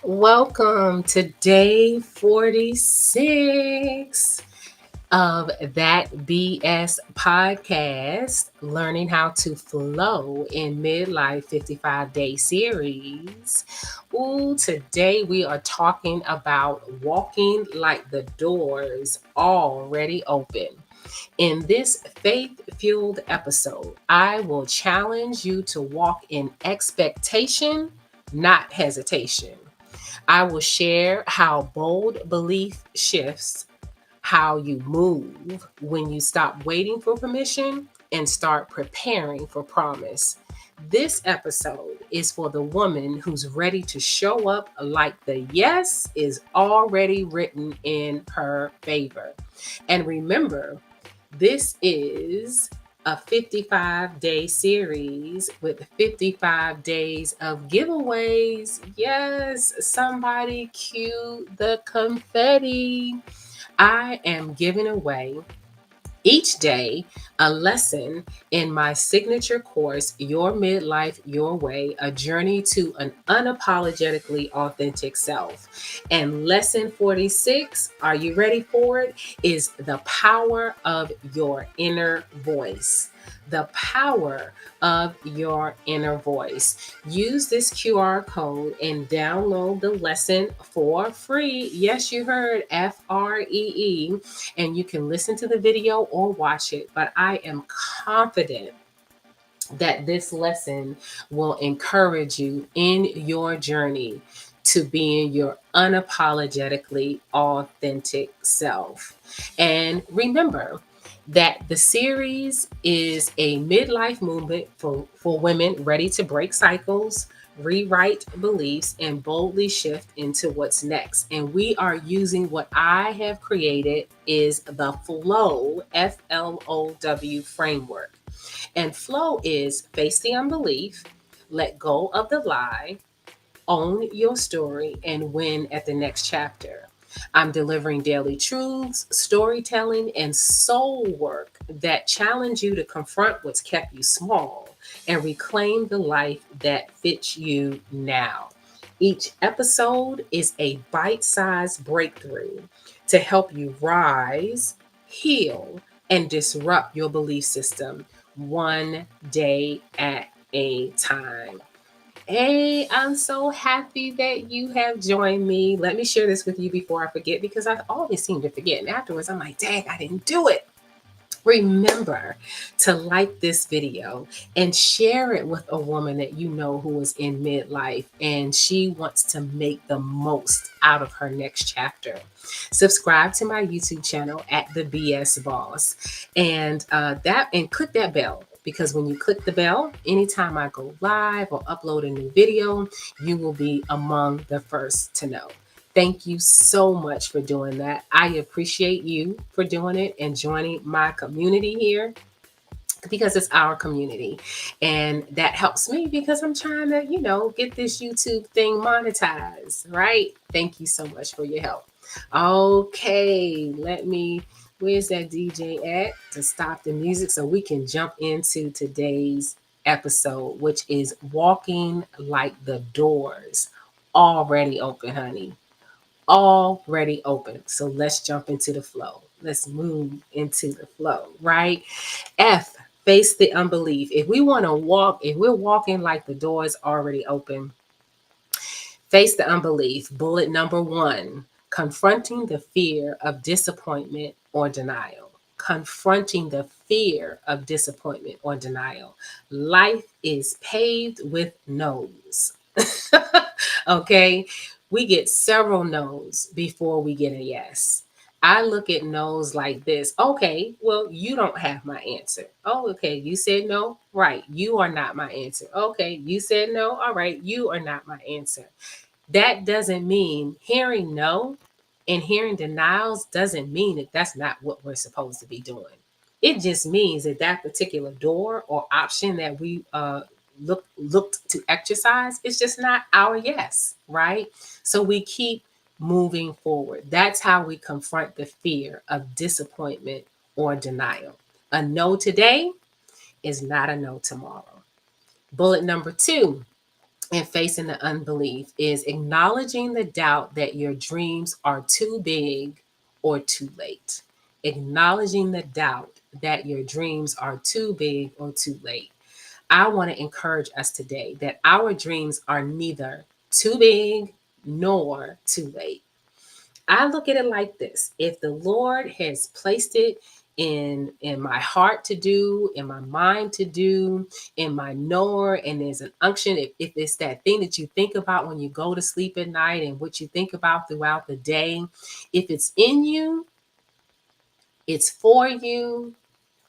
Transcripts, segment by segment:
Welcome to day 46 of That BS podcast, learning how to flow in Midlife 55-day series. Ooh, today we are talking about walking like the doors already open. In this faith fueled episode, I will challenge you to walk in expectation, not hesitation. I will share how bold belief shifts how you move when you stop waiting for permission and start preparing for promise. This episode is for the woman who's ready to show up like the yes is already written in her favor. And remember, this is a 55-day series with 55 days of giveaways. Yes, somebody cue the confetti. I am giving away each day a lesson in my signature course, Your Midlife, Your Way, a journey to an unapologetically authentic self. And lesson 46, are you ready for it? Is the power of your inner voice. The power of your inner voice. Use this QR code and download the lesson for free. Yes, you heard FREE, and you can listen to the video or watch it. But I am confident that this lesson will encourage you in your journey to being your unapologetically authentic self. And remember that the series is a midlife movement for women ready to break cycles, rewrite beliefs, and boldly shift into what's next. And we are using what I have created is the FLOW, F-L-O-W framework. And flow is face the unbelief, let go of the lie, own your story, and win at the next chapter. I'm delivering daily truths, storytelling, and soul work that challenge you to confront what's kept you small and reclaim the life that fits you now. Each episode is a bite sized breakthrough to help you rise, heal, and disrupt your belief system one day at a time. Hey, I'm so happy that you have joined me. Let me share this with you before I forget because I always seem to forget. And afterwards, I'm like, dang, I didn't do it. Remember to like this video and share it with a woman that you know who is in midlife and she wants to make the most out of her next chapter. Subscribe to my YouTube channel at the BS Boss and click that bell because when you click the bell, anytime I go live or upload a new video, you will be among the first to know. Thank you so much for doing that. I appreciate you for doing it and joining my community here because it's our community. And that helps me because I'm trying to, get this YouTube thing monetized, right? Thank you so much for your help. Okay, where's that DJ at to stop the music so we can jump into today's episode, which is walking like the doors already open, honey, already open. So let's jump into the flow. Let's move into the flow, right? F, face the unbelief. If we're walking like the door is already open, face the unbelief. Bullet number one, confronting the fear of disappointment or denial. Confronting the fear of disappointment or denial. Life is paved with no's. Okay, we get several no's before we get a yes. I look at no's like this. Okay, well, you don't have my answer. Oh, okay, you said no. Right, you are not my answer. Okay, you said no. All right, you are not my answer. That doesn't mean hearing no and hearing denials doesn't mean that that's not what we're supposed to be doing. It just means that that particular door or option that we looked to exercise is just not our yes, right? So we keep moving forward. That's how we confront the fear of disappointment or denial. A no today is not a no tomorrow. Bullet number two, and facing the unbelief is acknowledging the doubt that your dreams are too big or too late. Acknowledging the doubt that your dreams are too big or too late. I want to encourage us today that our dreams are neither too big nor too late. I look at it like this. If the Lord has placed it in my heart to do, in my mind to do, in my knower, and there's an unction, if it's that thing that you think about when you go to sleep at night and what you think about throughout the day, if it's in you, it's for you,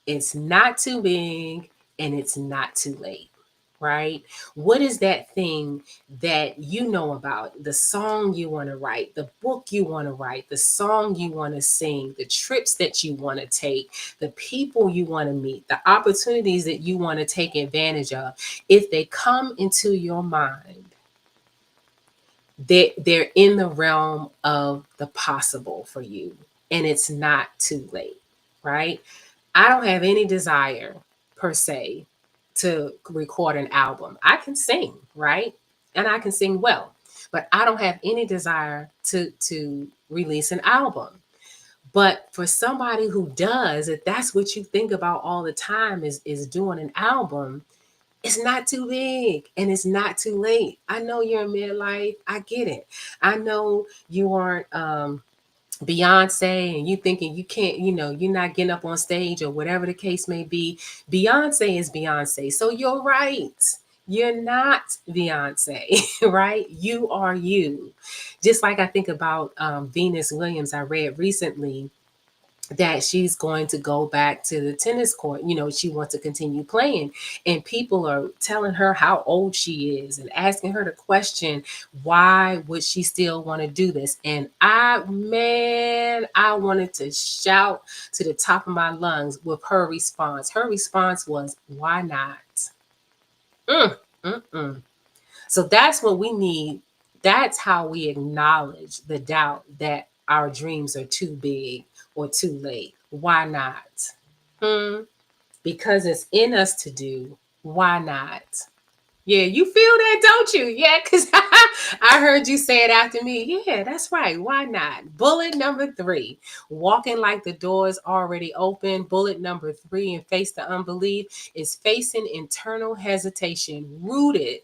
it's not too big, and it's not too late, right? What is that thing that you know about? The song you want to write, the book you want to write, the song you want to sing, the trips that you want to take, the people you want to meet, the opportunities that you want to take advantage of. If they come into your mind, they're in the realm of the possible for you, and it's not too late, right? I don't have any desire per se to record an album. I can sing, right? And I can sing well, but I don't have any desire to release an album. But for somebody who does, if that's what you think about all the time is doing an album, it's not too big and it's not too late. I know you're in midlife. I get it. I know you aren't Beyonce and you thinking you can't, you're not getting up on stage or whatever the case may be. Beyonce is Beyonce. So you're right. You're not Beyonce, right? You are you. Just like I think about Venus Williams, I read recently that she's going to go back to the tennis court. She wants to continue playing. And people are telling her how old she is and asking her the question, why would she still want to do this? And I wanted to shout to the top of my lungs with her response. Her response was, why not? Mm, mm, mm. So that's what we need. That's how we acknowledge the doubt that our dreams are too big or too late. Why not? Because it's in us to do. Why not? Yeah, you feel that, don't you? Yeah, because I heard you say it after me. Yeah, that's right. Why not? Bullet number 3, walking like the door's already open. Bullet number 3, and face the unbelief, is facing internal hesitation rooted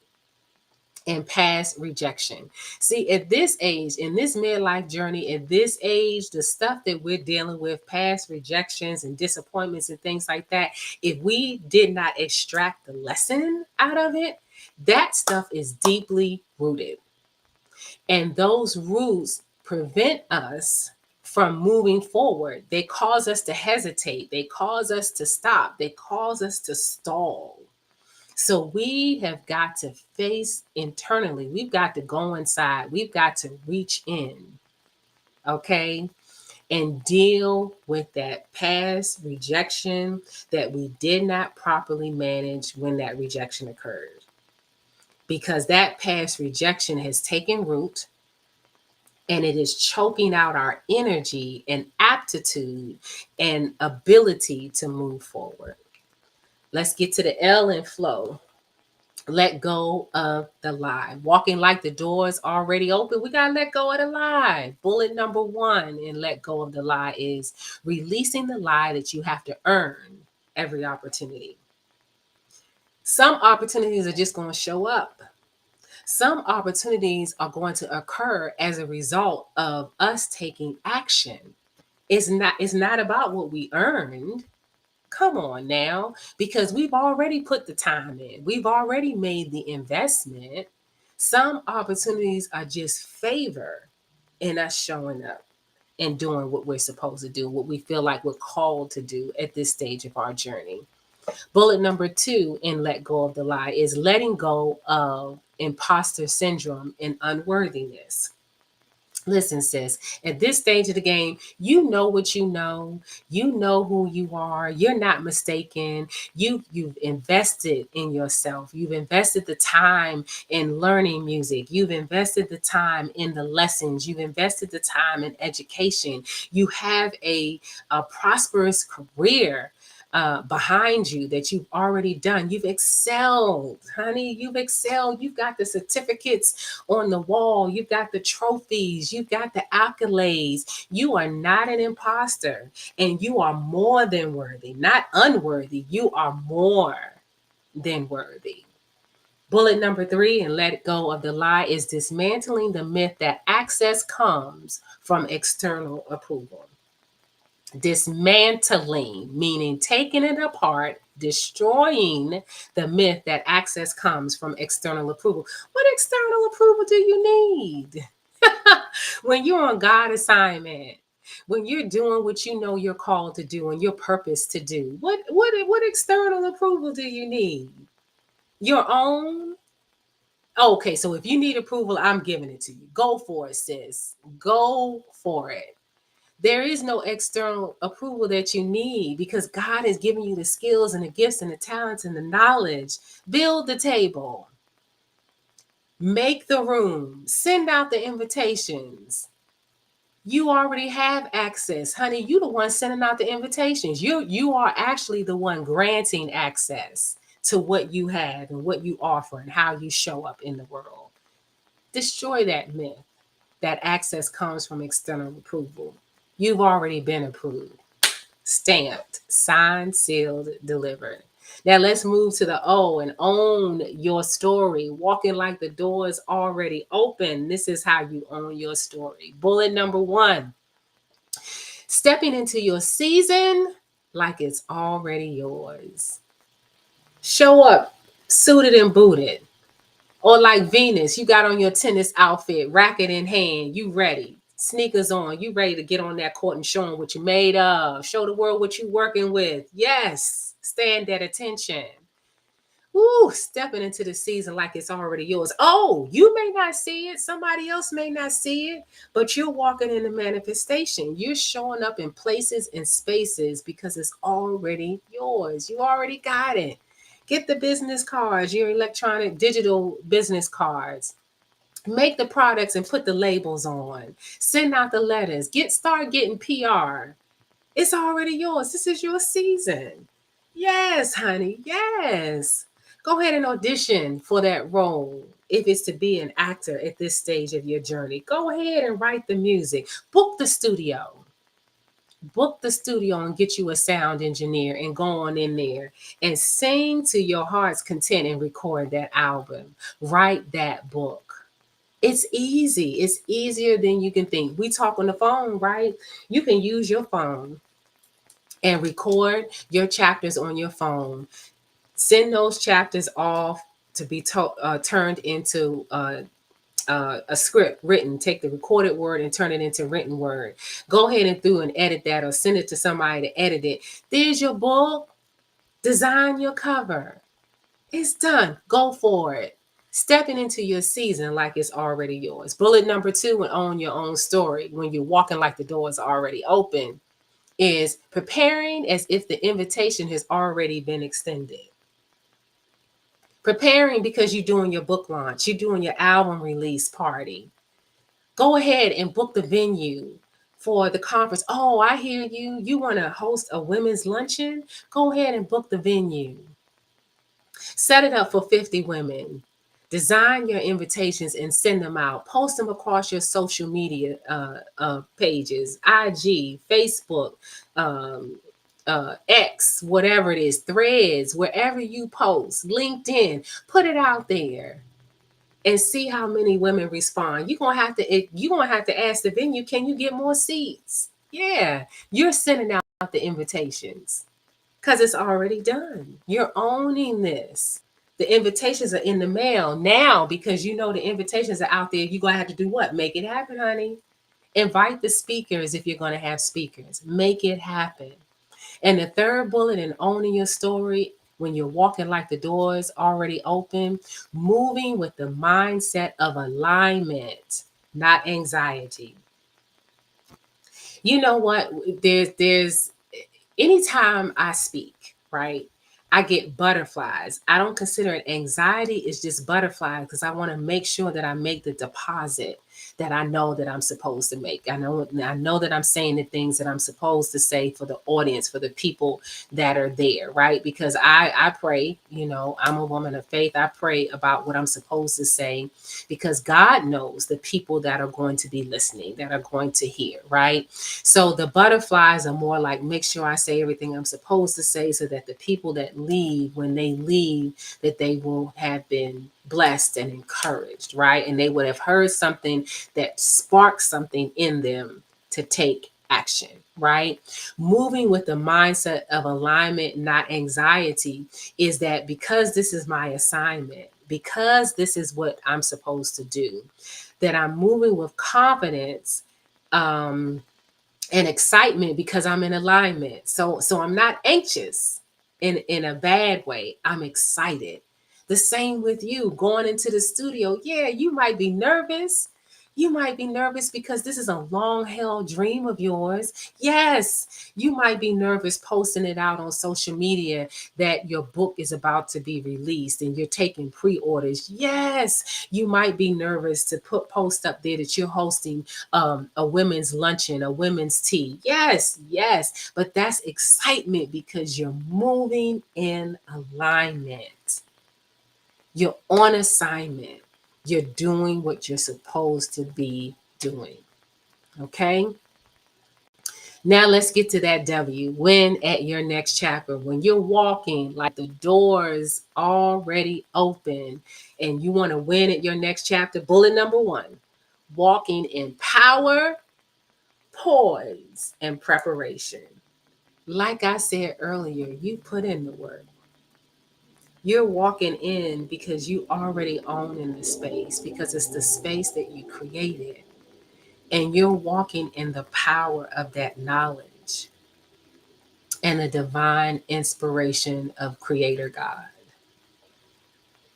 and past rejection. See, at this age, in this midlife journey, at this age, the stuff that we're dealing with, past rejections and disappointments and things like that, if we did not extract the lesson out of it, that stuff is deeply rooted. And those roots prevent us from moving forward. They cause us to hesitate. They cause us to stop. They cause us to stall. So we have got to face internally. We've got to go inside. We've got to reach in, okay, and deal with that past rejection that we did not properly manage when that rejection occurred. Because that past rejection has taken root and it is choking out our energy and aptitude and ability to move forward. Let's get to the L in flow. Let go of the lie. Walking like the door is already open. We got to let go of the lie. Bullet number 1 in let go of the lie is releasing the lie that you have to earn every opportunity. Some opportunities are just going to show up. Some opportunities are going to occur as a result of us taking action. It's not about what we earned. Come on now, because we've already put the time in. We've already made the investment. Some opportunities are just favor in us showing up and doing what we're supposed to do, what we feel like we're called to do at this stage of our journey. Bullet number 2 in let go of the lie is letting go of imposter syndrome and unworthiness. Listen, sis, at this stage of the game, you know what you know. You know who you are. You're not mistaken. You've invested in yourself. You've invested the time in learning music. You've invested the time in the lessons. You've invested the time in education. You have a prosperous career behind you that you've already done. You've excelled, honey. You've excelled. You've got the certificates on the wall. You've got the trophies. You've got the accolades. You are not an imposter, and you are more than worthy, not unworthy. You are more than worthy. Bullet number 3, and let go of the lie, is dismantling the myth that access comes from external approval. Dismantling, meaning taking it apart, destroying the myth that access comes from external approval. What external approval do you need? When you're on God assignment, when you're doing what you know you're called to do and your purpose to do, what external approval do you need? Your own? Okay, so if you need approval, I'm giving it to you. Go for it, sis. Go for it. There is no external approval that you need because God has given you the skills and the gifts and the talents and the knowledge. Build the table, make the room, send out the invitations. You already have access, honey. You the one sending out the invitations. You are actually the one granting access to what you have and what you offer and how you show up in the world. Destroy that myth that access comes from external approval. You've already been approved, stamped, signed, sealed, delivered. Now let's move to the O and own your story. Walking like the door is already open. This is how you own your story. Bullet number 1, stepping into your season like it's already yours. Show up suited and booted. Or like Venus, you got on your tennis outfit, racket in hand, you ready. Sneakers on, you ready to get on that court and show them what you're made of. Show the world what you're working with. Yes, stand at attention. Ooh, stepping into the season like it's already yours. Oh, you may not see it. Somebody else may not see it, but you're walking in the manifestation. You're showing up in places and spaces because it's already yours. You already got it. Get the business cards, your electronic digital business cards. Make the products and put the labels on. Send out the letters. Start getting PR. It's already yours. This is your season. Yes, honey. Yes. Go ahead and audition for that role. If it's to be an actor at this stage of your journey, go ahead and write the music. Book the studio. Book the studio and get you a sound engineer and go on in there and sing to your heart's content and record that album. Write that book. It's easy. It's easier than you can think. We talk on the phone, right? You can use your phone and record your chapters on your phone. Send those chapters off to be turned into a script written. Take the recorded word and turn it into written word. Go ahead and through and edit that or send it to somebody to edit it. There's your book. Design your cover. It's done. Go for it. Stepping into your season like it's already yours. Bullet number 2, and own your own story when you're walking like the door is already open, is preparing as if the invitation has already been extended. Preparing because you're doing your book launch, you're doing your album release party. Go ahead and book the venue for the conference. Oh, I hear you. You want to host a women's luncheon? Go ahead and book the venue. Set it up for 50 women. Design your invitations and send them out. Post them across your social media pages, IG, Facebook, X, whatever it is, Threads, wherever you post, LinkedIn. Put it out there and see how many women respond. You're gonna have to ask the venue, can you get more seats? Yeah, you're sending out the invitations because it's already done. You're owning this. The invitations are in the mail now because you know the invitations are out there. You're gonna have to do what? Make it happen, honey. Invite the speakers if you're gonna have speakers. Make it happen. And the third bullet in owning your story, when you're walking like the door is already open, moving with the mindset of alignment, not anxiety. You know what? There's anytime I speak, right? I get butterflies. I don't consider it anxiety, it's just butterflies because I want to make sure that I make the deposit, that I know that I'm supposed to make. I know that I'm saying the things that I'm supposed to say for the audience, for the people that are there, right? Because I pray, you know, I'm a woman of faith. I pray about what I'm supposed to say because God knows the people that are going to be listening, that are going to hear, right? So the butterflies are more like make sure I say everything I'm supposed to say so that the people that leave, when they leave, that they will have been blessed and encouraged, right? And they would have heard something that sparked something in them to take action, right? Moving with the mindset of alignment, not anxiety, is that because this is my assignment, because this is what I'm supposed to do, that I'm moving with confidence, um, and excitement because I'm in alignment. So I'm not anxious in a bad way. I'm excited. The same with you going into the studio. Yeah, you might be nervous. You might be nervous because this is a long held dream of yours. Yes, you might be nervous posting it out on social media that your book is about to be released and you're taking pre-orders. Yes, you might be nervous to post up there that you're hosting a women's luncheon, a women's tea. Yes, yes. But that's excitement because you're moving in alignment. You're on assignment. You're doing what you're supposed to be doing. Okay? Now let's get to that W. Win at your next chapter. When you're walking like the doors already open and you want to win at your next chapter, bullet number 1, walking in power, poise, and preparation. Like I said earlier, you put in the work. You're walking in because you already own in the space, because it's the space that you created. And you're walking in the power of that knowledge and the divine inspiration of Creator God.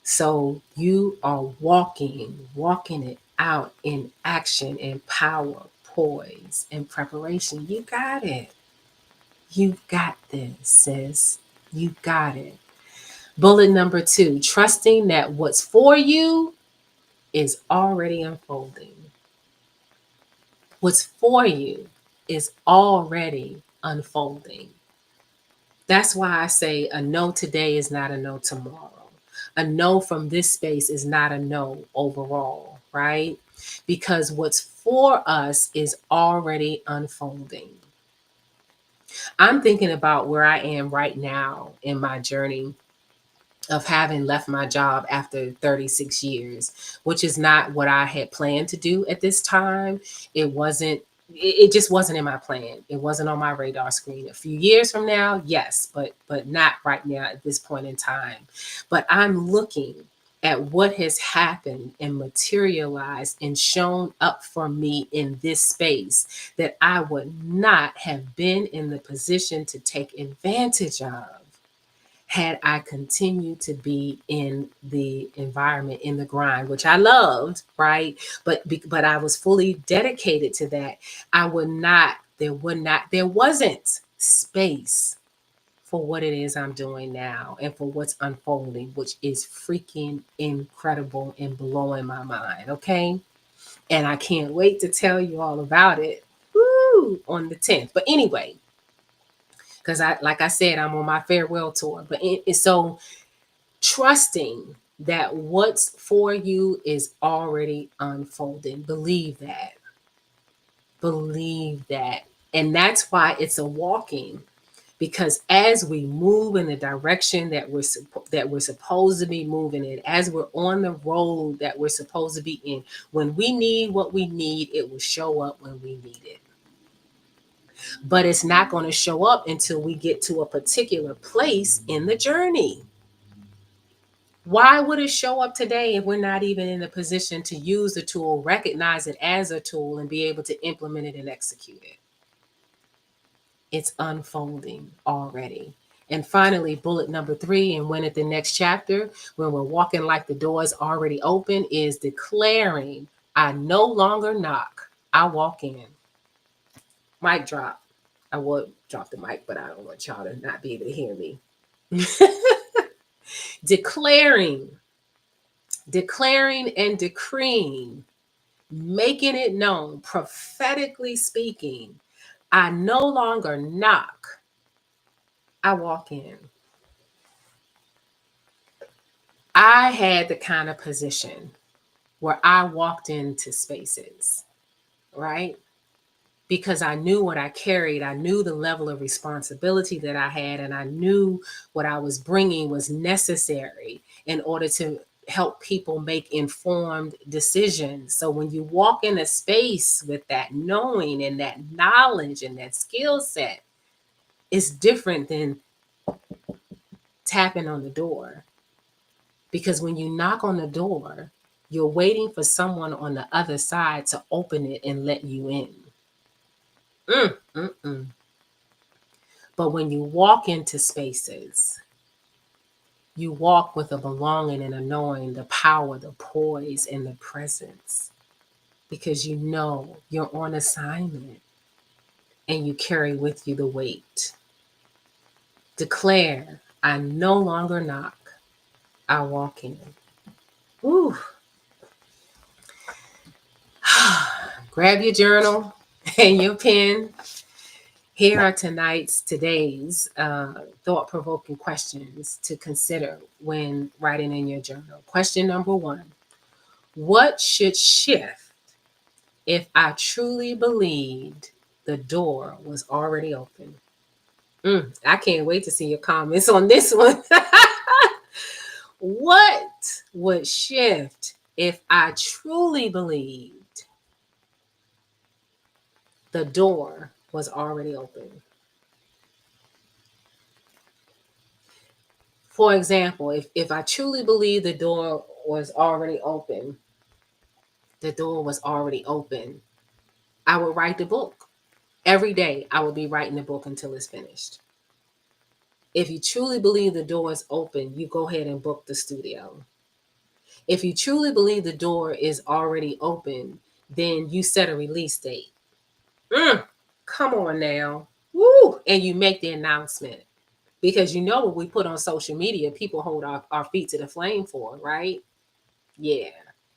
So you are walking it out in action, in power, poise, and preparation. You got it. You've got this, sis. You got it. Bullet number 2, trusting that what's for you is already unfolding. What's for you is already unfolding. That's why I say a no today is not a no tomorrow. A no from this space is not a no overall, right? Because what's for us is already unfolding. I'm thinking about where I am right now in my journey of having left my job after 36 years, which is not what I had planned to do at this time. It wasn't, it just wasn't in my plan. It wasn't on my radar screen. A few years from now, yes, but not right now at this point in time. But I'm looking at what has happened and materialized and shown up for me in this space that I would not have been in the position to take advantage of had I continued to be in the environment, in the grind, which I loved, right? But I was fully dedicated to that. There wasn't space for what it is I'm doing now and for what's unfolding, which is freaking incredible and blowing my mind. Okay. And I can't wait to tell you all about it. Woo, on the 10th. But anyway, because like I said, I'm on my farewell tour. So trusting that what's for you is already unfolding. Believe that. Believe that. And that's why it's a walking. Because as we move in the direction that we're supposed to be moving in, as we're on the road that we're supposed to be in, when we need what we need, it will show up when we need it. But it's not going to show up until we get to a particular place in the journey. Why would it show up today if we're not even in a position to use the tool, recognize it as a tool, and be able to implement it and execute it? It's unfolding already. And finally, bullet number 3, and when at the next chapter, when we're walking like the door is already open, is declaring, I no longer knock, I walk in. Mic drop. I would drop the mic, but I don't want y'all to not be able to hear me. declaring and decreeing making it known, prophetically speaking, I no longer knock, I walk in. I had the kind of position where I walked into spaces, right? Because I knew what I carried. I knew the level of responsibility that I had, and I knew what I was bringing was necessary in order to help people make informed decisions. So when you walk in a space with that knowing and that knowledge and that skill set, it's different than tapping on the door. Because when you knock on the door, you're waiting for someone on the other side to open it and let you in. Mm, mm, mm. But when you walk into spaces, you walk with a belonging and a knowing, the power, the poise, and the presence, because you know you're on assignment and you carry with you the weight. Declare, I no longer knock, I walk in. Woo. Grab your journal and your pen. Here are today's thought-provoking questions to consider when writing in your journal. Question number 1. What should shift if I truly believed the door was already open? I can't wait to see your comments on this one. What would shift if I truly believed the door was already open? For example, if I truly believe the door was already open, I would write the book. Every day, I would be writing the book until it's finished. If you truly believe the door is open, you go ahead and book the studio. If you truly believe the door is already open, then you set a release date. Come on now. Woo! And you make the announcement. Because you know what we put on social media, people hold our feet to the flame for, right? Yeah.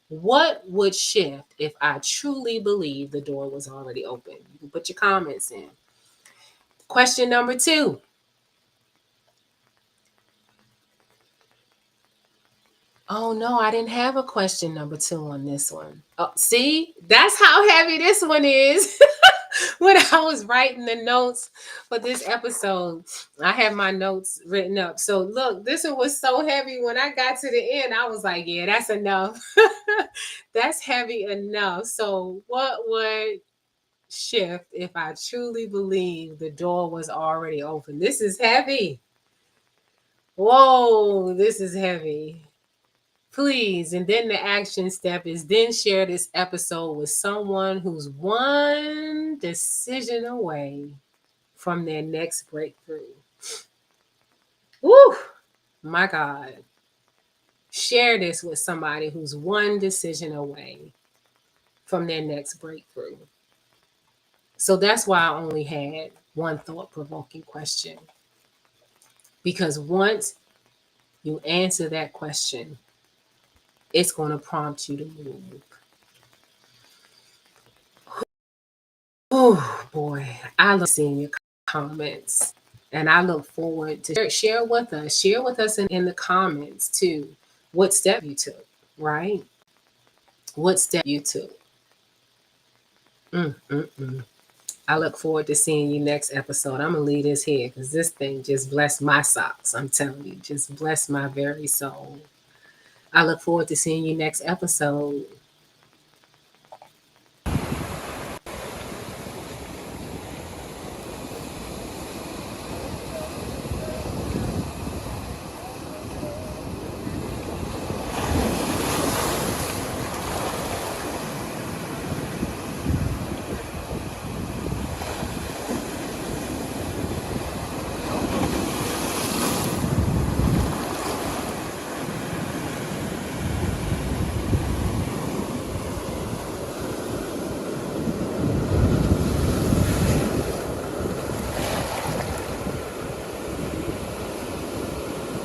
What would shift if I truly believe the door was already open? You can put your comments in. Question number 2. Oh no, I didn't have a question number 2 on this one. Oh, see, that's how heavy this one is. When I was writing the notes for this episode, I had my notes written up. So look, this one was so heavy. When I got to the end, I was like, yeah, that's enough. That's heavy enough. So what would shift if I truly believe the door was already open? This is heavy. Whoa, this is heavy. Please. And then the action step is then share this episode with someone who's one decision away from their next breakthrough. Woo! My God. Share this with somebody who's one decision away from their next breakthrough. So that's why I only had one thought-provoking question. Because once you answer that question, it's going to prompt you to move. Oh boy, I love seeing your comments, and I look forward to share with us in the comments too, what step you took, right? What step you took. I look forward to seeing you next episode. I'm gonna leave this here because this thing just blessed my socks. I'm telling you, just blessed my very soul. I look forward to seeing you next episode.